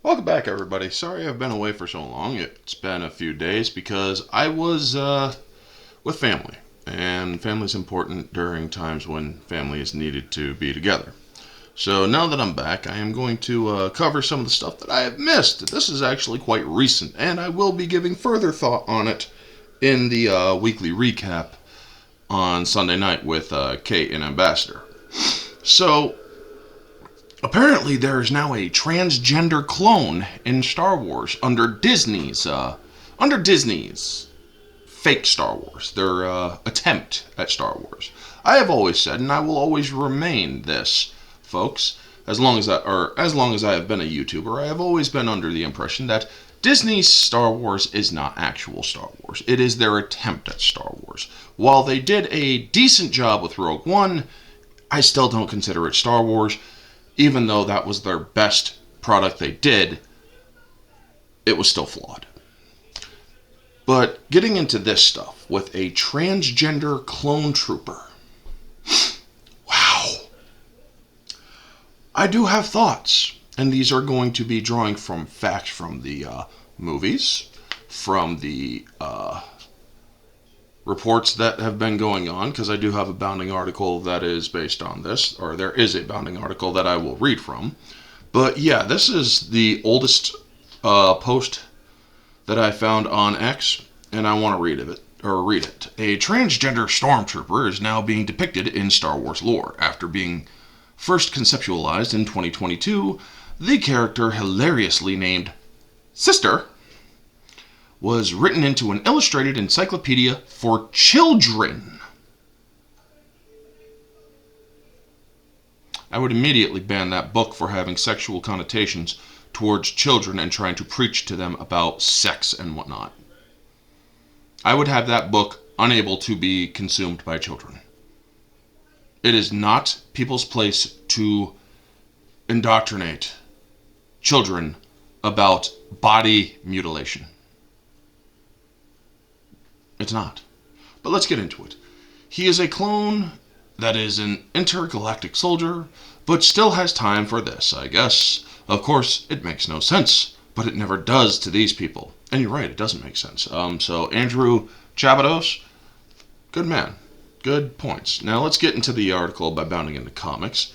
Welcome back, everybody. Sorry I've been away for so long. It's been a few days because I was with family, and family's important during times when family is needed to be together. So now that I'm back, I am going to cover some of the stuff that I have missed. This is actually quite recent, and I will be giving further thought on it in the weekly recap on Sunday night with Kate and Ambassador. So, apparently, there is now a transgender clone in Star Wars under Disney's fake Star Wars, their attempt at Star Wars. I have always said, and I will always remain this, folks, as long as I have been a YouTuber, I have always been under the impression that Disney's Star Wars is not actual Star Wars. It is their attempt at Star Wars. While they did a decent job with Rogue One, I still don't consider it Star Wars. Even though that was their best product they did, it was still flawed. But getting into this stuff with a transgender clone trooper. Wow. I do have thoughts, and these are going to be drawing from facts from the movies, from the reports that have been going on, because I do have a Bounding article that is based on this, or there is a Bounding article that I will read from. But yeah, this is the oldest post that I found on X, and I want to read it. A transgender stormtrooper is now being depicted in Star Wars lore. After being first conceptualized in 2022, the character, hilariously named Sister, was written into an illustrated encyclopedia for children. I would immediately ban that book for having sexual connotations towards children and trying to preach to them about sex and whatnot. I would have that book unable to be consumed by children. It is not people's place to indoctrinate children about body mutilation. It's not. But let's get into it. He is a clone that is an intergalactic soldier, but still has time for this, I guess. Of course, it makes no sense, but it never does to these people. And you're right, it doesn't make sense. So Andrew Chabados, good man. Good points. Now let's get into the article by Bounding into Comics.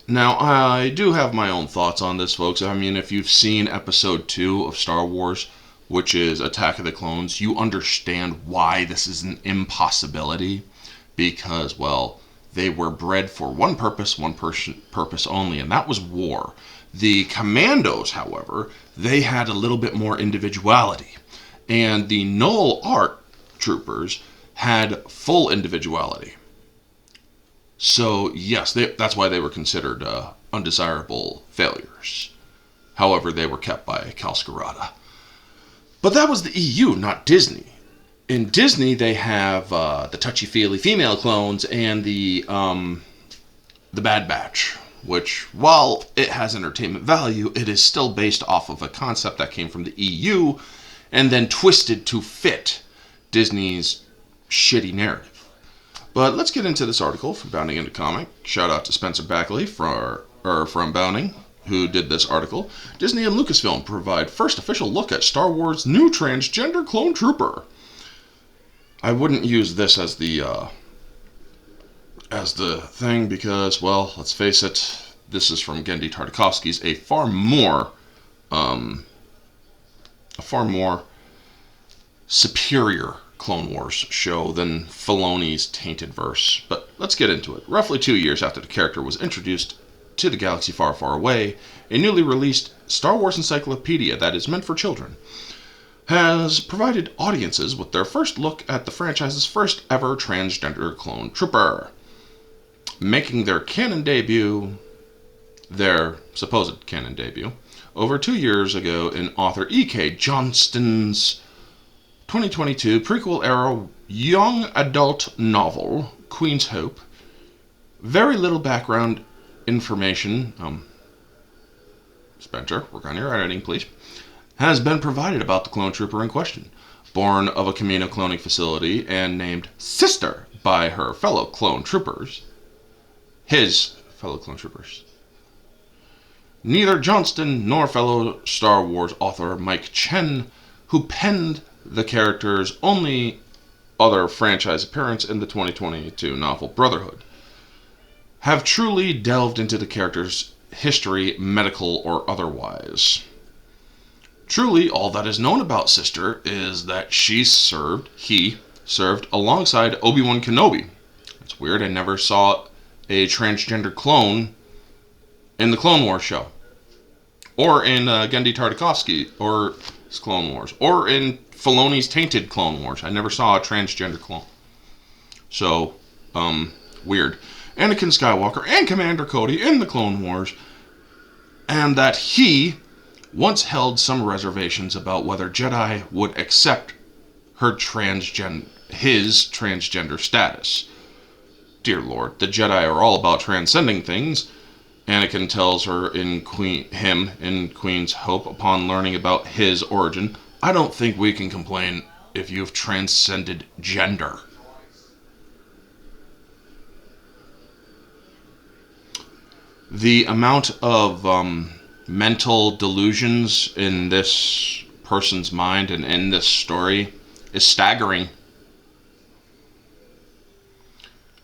Now, I do have my own thoughts on this, folks. I mean, if you've seen Episode 2 of Star Wars, which is Attack of the Clones, you understand why this is an impossibility. Because, well, they were bred for one purpose only, and that was war. The Commandos, however, they had a little bit more individuality. And the Null Art troopers had full individuality. So, yes, that's why they were considered undesirable failures. However, they were kept by Cal Skirata. But that was the EU, not Disney. In Disney, they have the touchy-feely female clones and the Bad Batch, which, while it has entertainment value, it is still based off of a concept that came from the EU and then twisted to fit Disney's shitty narrative. But let's get into this article from Bounding into Comic. Shout out to Spencer Backley from Bounding, who did this article. Disney and Lucasfilm provide first official look at Star Wars' new transgender clone trooper. I wouldn't use this as the thing because, well, let's face it, this is from Genndy Tartakovsky's a far more superior Clone Wars show than Filoni's Tainted Verse. But let's get into it. Roughly 2 years after the character was introduced to the galaxy far, far away, a newly released Star Wars encyclopedia that is meant for children has provided audiences with their first look at the franchise's first ever transgender clone trooper. Making their supposed canon debut, over 2 years ago in author E.K. Johnston's 2022 prequel-era young adult novel, Queen's Hope. Very little background information, Spencer, work on your editing, please, has been provided about the clone trooper in question. Born of a Camino cloning facility and named Sister by her fellow clone troopers, Neither Johnston nor fellow Star Wars author Mike Chen, who penned the character's only other franchise appearance in the 2022 novel Brotherhood, have truly delved into the character's history, medical or otherwise. Truly, all that is known about Sister is that he served alongside Obi-Wan Kenobi. It's weird, I never saw a transgender clone in the Clone Wars show, or in Genndy Tartakovsky, or his Clone Wars, or in Filoni's Tainted Clone Wars. I never saw a transgender clone. So, weird. Anakin Skywalker and Commander Cody in the Clone Wars, and that he once held some reservations about whether Jedi would accept his transgender status. Dear Lord, the Jedi are all about transcending things. Anakin tells her in Queen's Hope upon learning about his origin, I don't think we can complain if you've transcended gender. The amount of mental delusions in this person's mind and in this story is staggering.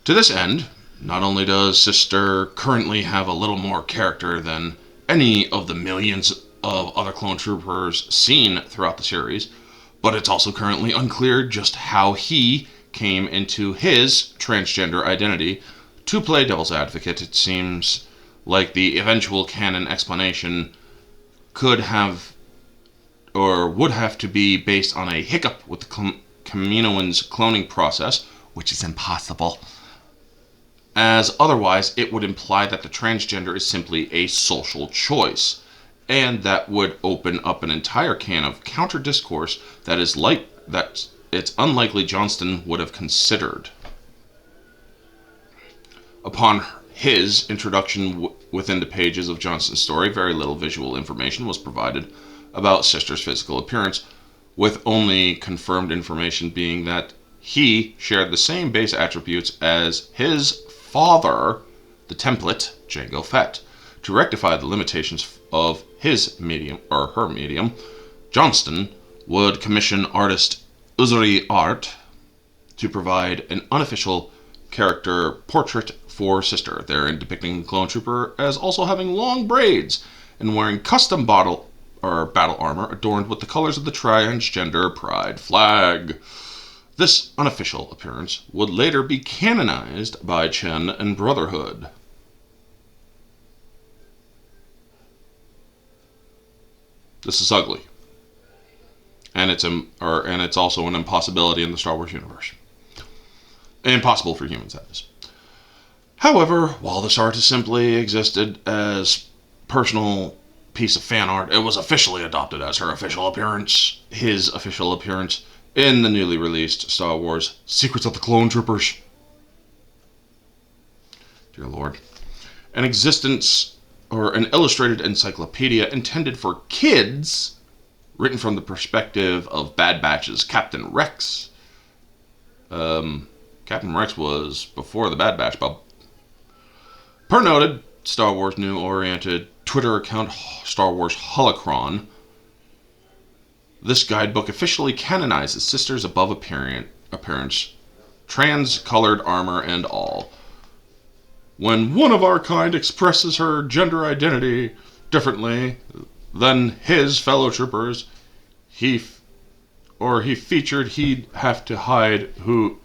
To this end, not only does Sister currently have a little more character than any of the millions of other clone troopers seen throughout the series, but it's also currently unclear just how he came into his transgender identity. To play devil's advocate, it seems like the eventual canon explanation could have or would have to be based on a hiccup with the Kaminoan's cloning process, which is impossible, as otherwise it would imply that the transgender is simply a social choice, and that would open up an entire can of counter discourse that it's unlikely Johnston would have considered. Upon his introduction within the pages of Johnston's story, very little visual information was provided about Sister's physical appearance, with only confirmed information being that he shared the same base attributes as his father, the template, Jango Fett. To rectify the limitations of his medium, or her medium, Johnston would commission artist Uzuri Art to provide an unofficial character portrait for Sister, therein depicting the clone trooper as also having long braids and wearing custom battle armor adorned with the colors of the transgender pride flag. This unofficial appearance would later be canonized by Chen and Brotherhood. This is ugly, and it's also an impossibility in the Star Wars universe. Impossible for humans, that is. However, while this art has simply existed as personal piece of fan art, it was officially adopted as his official appearance, in the newly released Star Wars Secrets of the Clone Troopers. Dear Lord. An illustrated encyclopedia intended for kids, written from the perspective of Bad Batch's Captain Rex. Captain Rex was before the Bad Batch, Bob. Per noted, Star Wars new-oriented Twitter account Star Wars Holocron, this guidebook officially canonizes Sister's above appearance, trans-colored armor and all. When one of our kind expresses her gender identity differently than his fellow troopers, he featured he'd have to hide who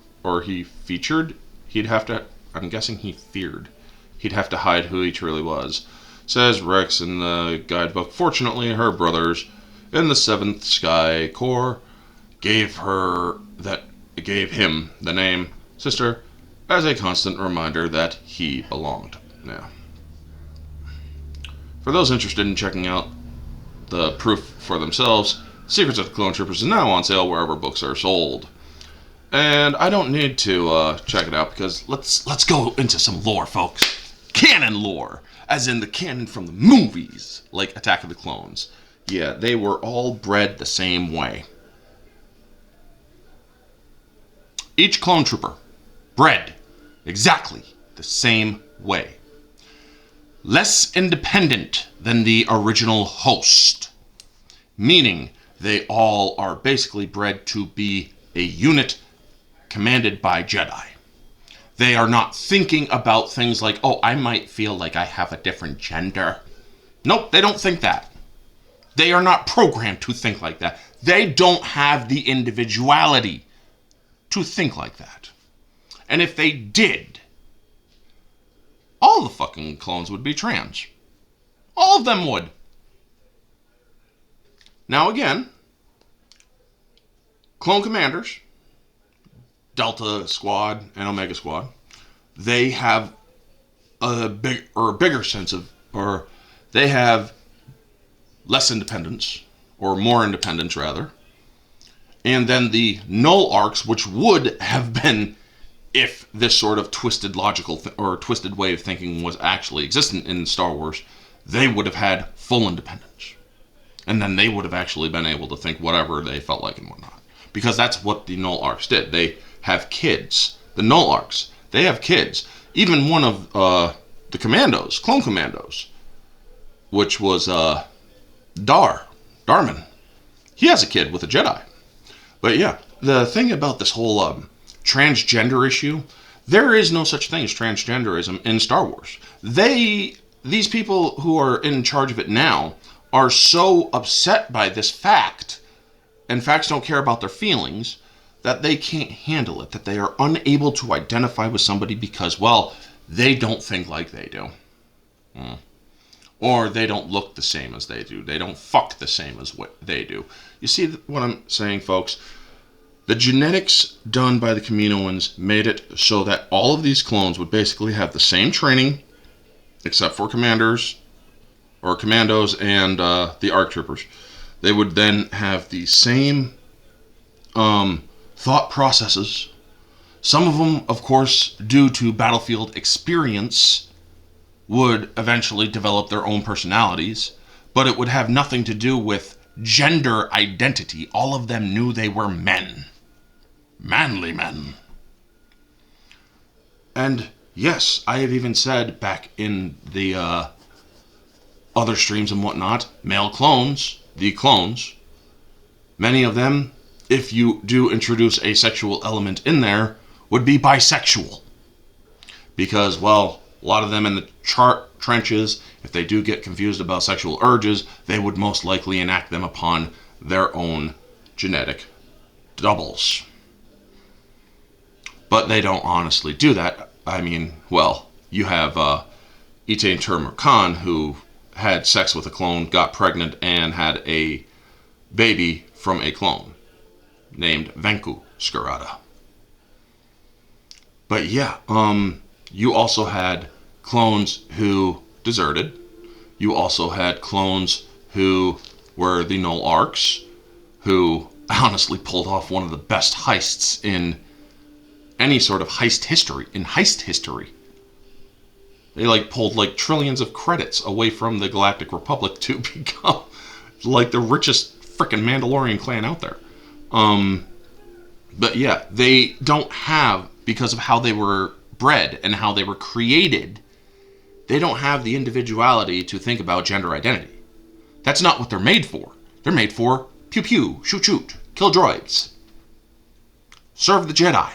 he truly was, says Rex in the guidebook. Fortunately, her brothers in the 7th Sky Corps gave him the name Sister as a constant reminder that he belonged. Now, for those interested in checking out the proof for themselves, Secrets of the Clone Troopers is now on sale wherever books are sold. And I don't need to check it out because let's go into some lore, folks. Canon lore, as in the canon from the movies, like Attack of the Clones. Yeah, they were all bred the same way. Each clone trooper bred exactly the same way. less independent than the original host, meaning they all are basically bred to be a unit commanded by Jedi. They are not thinking about things like, oh, I might feel like I have a different gender. Nope, they don't think that. They are not programmed to think like that. They don't have the individuality to think like that. And if they did, all the fucking clones would be trans. All of them would. Now again, clone commanders, Delta Squad and Omega Squad, they have a bigger sense of, or they have less independence, or more independence rather. And then the null arcs, which would have been, if this sort of twisted logical or twisted way of thinking was actually existent in Star Wars, they would have had full independence. And then they would have actually been able to think whatever they felt like and whatnot. Because that's what the null arcs did. They have kids. The null arcs, they have kids. Even one of the commandos, clone commandos, which was Darman, he has a kid with a Jedi. But yeah, the thing about this whole transgender issue, there is no such thing as transgenderism in Star Wars. These people who are in charge of it now are so upset by this fact, and facts don't care about their feelings, that they can't handle it, that they are unable to identify with somebody because, well, they don't think like they do. Or they don't look the same as they do. They don't fuck the same as what they do. You see what I'm saying, folks? The genetics done by the Kaminoans made it so that all of these clones would basically have the same training, except for commandos and the ARC troopers. They would then have the same thought processes. Some of them, of course, due to battlefield experience, would eventually develop their own personalities, but it would have nothing to do with gender identity. All of them knew they were men. Manly men. And yes, I have even said back in the other streams and whatnot, male clones, the clones, many of them, if you do introduce a sexual element in there, would be bisexual. Because, well, a lot of them in the trenches, if they do get confused about sexual urges, they would most likely enact them upon their own genetic doubles. But they don't honestly do that. I mean, well, you have Etain Turmur Khan, who had sex with a clone, got pregnant, and had a baby from a clone named Venku Skarada. But yeah, you also had clones who deserted. You also had clones who were the null arcs, who honestly pulled off one of the best heists in any sort of heist history. They pulled trillions of credits away from the Galactic Republic to become like the richest frickin' Mandalorian clan out there. But yeah, they don't have, because of how they were bred and how they were created, they don't have the individuality to think about gender identity. That's not what they're made for. They're made for pew pew, shoot shoot, kill droids, serve the Jedi.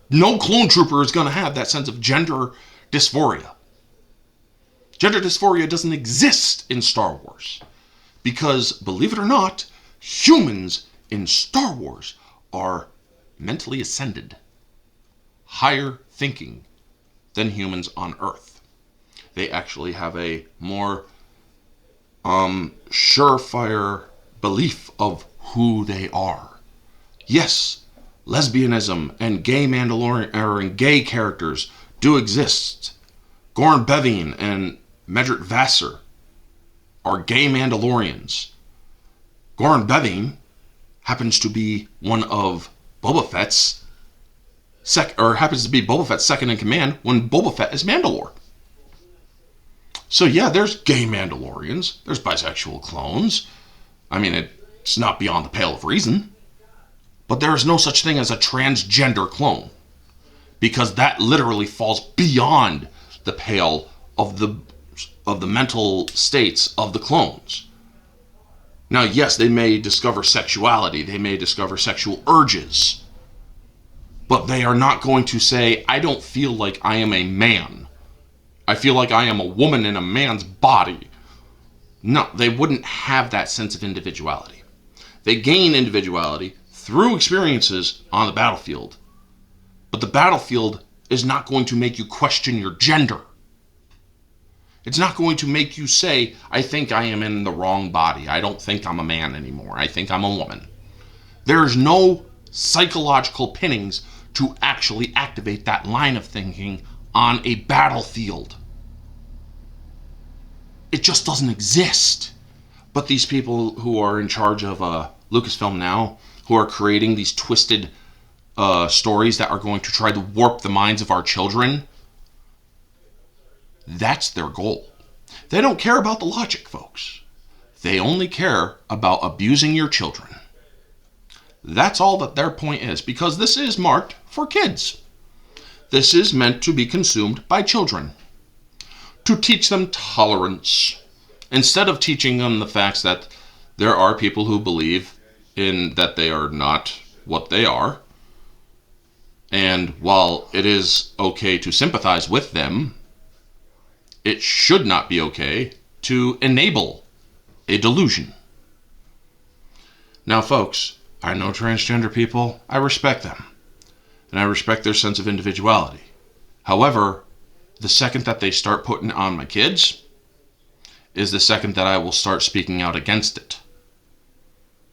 No clone trooper is going to have that sense of gender dysphoria. Gender dysphoria doesn't exist in Star Wars. Because, believe it or not, humans in Star Wars are mentally ascended, higher thinking than humans on Earth. They actually have a more surefire belief of who they are. Yes, lesbianism and gay characters do exist. Gorn Bevine and Medrit Vassar are gay Mandalorians. Gorn Bevine happens to be one of Boba Fett's happens to be Boba Fett's second in command when Boba Fett is Mandalore. So yeah, there's gay Mandalorians, there's bisexual clones. I mean, it's not beyond the pale of reason. But there is no such thing as a transgender clone. because that literally falls beyond the pale of the mental states of the clones. Now, yes, they may discover sexuality, they may discover sexual urges, but they are not going to say, I don't feel like I am a man. I feel like I am a woman in a man's body. No, they wouldn't have that sense of individuality. They gain individuality through experiences on the battlefield, but the battlefield is not going to make you question your gender. It's not going to make you say, I think I am in the wrong body. I don't think I'm a man anymore. I think I'm a woman. There's no psychological pinnings to actually activate that line of thinking on a battlefield. It just doesn't exist. But these people who are in charge of Lucasfilm now, who are creating these twisted stories that are going to try to warp the minds of our children, that's their goal. They don't care about the logic, folks. They only care about abusing your children. That's all that their point is, because this is marked for kids. This is meant to be consumed by children, to teach them tolerance, instead of teaching them the facts that there are people who believe in that they are not what they are. And while it is okay to sympathize with them, it should not be okay to enable a delusion. Now, folks, I know transgender people. I respect them. And I respect their sense of individuality. However, the second that they start putting on my kids is the second that I will start speaking out against it.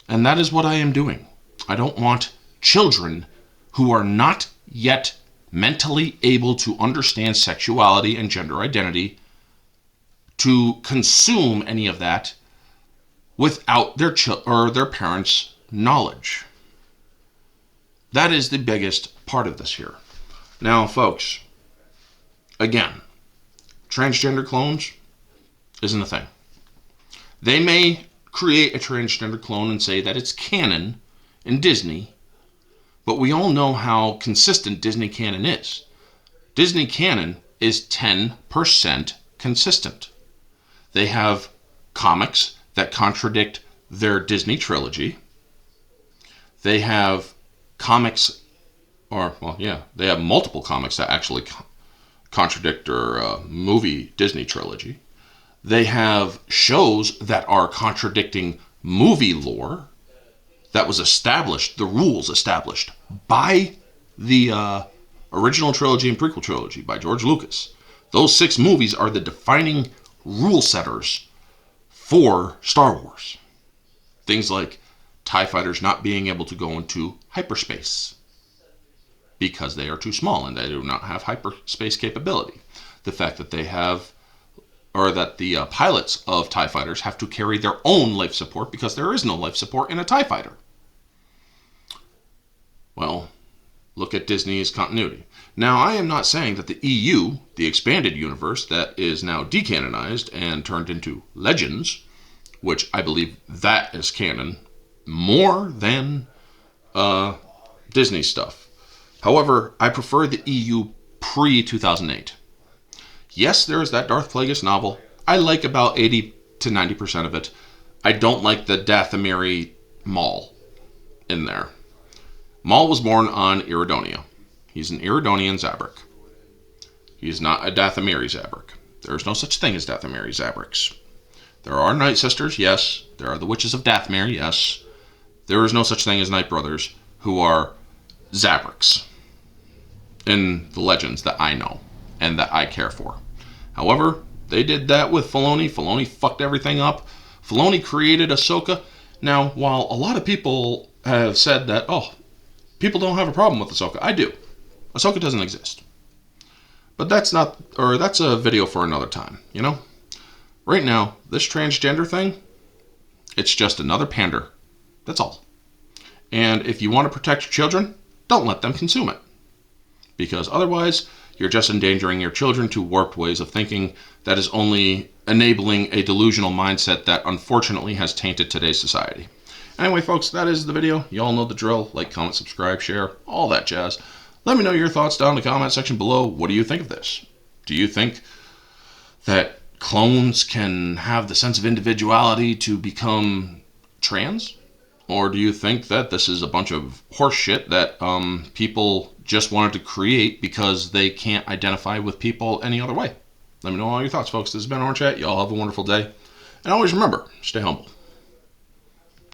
And that is what I am doing. I don't want children who are not yet mentally able to understand sexuality and gender identity to consume any of that without their parents' knowledge. That is the biggest part of this here. Now, folks, again, transgender clones isn't a thing. They may create a transgender clone and say that it's canon in Disney, but we all know how consistent Disney canon is. Disney canon is 10% consistent. They have comics that contradict their Disney trilogy. They have comics, they have multiple comics that actually contradict their movie Disney trilogy. They have shows that are contradicting movie lore that was established, the rules established by the original trilogy and prequel trilogy by George Lucas. Those 6 movies are the defining rule setters for Star Wars. Things like TIE fighters not being able to go into hyperspace because they are too small and they do not have hyperspace capability. The fact that they have, or that the pilots of TIE fighters have to carry their own life support because there is no life support in a TIE fighter. Well, look at Disney's continuity. Now, I am not saying that the EU, the expanded universe that is now decanonized and turned into Legends, which I believe that is canon more than Disney stuff. However, I prefer the EU pre-2008. Yes, there is that Darth Plagueis novel. I like about 80 to 90% of it. I don't like the Dathomiri Maul in there. Maul was born on Iridonia. He's an Iridonian Zabrak. He's not a Dathomiri Zabrak. There is no such thing as Dathomiri Zabraks. There are Night Sisters, yes. There are the Witches of Dathomir, yes. There is no such thing as Night Brothers, who are Zabraks in the legends that I know and that I care for. However, they did that with Filoni. Filoni fucked everything up. Filoni created Ahsoka. Now, while a lot of people have said that, people don't have a problem with Ahsoka, I do. Ahsoka doesn't exist. But that's a video for another time, you know? Right now, this transgender thing, it's just another pander. That's all. And if you want to protect your children, don't let them consume it. Because otherwise, you're just endangering your children to warped ways of thinking that is only enabling a delusional mindset that unfortunately has tainted today's society. Anyway, folks, that is the video. You all know the drill. Like, comment, subscribe, share, all that jazz. Let me know your thoughts down in the comment section below. What do you think of this? Do you think that clones can have the sense of individuality to become trans? Or do you think that this is a bunch of horse shit that people just wanted to create because they can't identify with people any other way? Let me know all your thoughts, folks. This has been Orange Chat. Y'all have a wonderful day. And always remember, stay humble.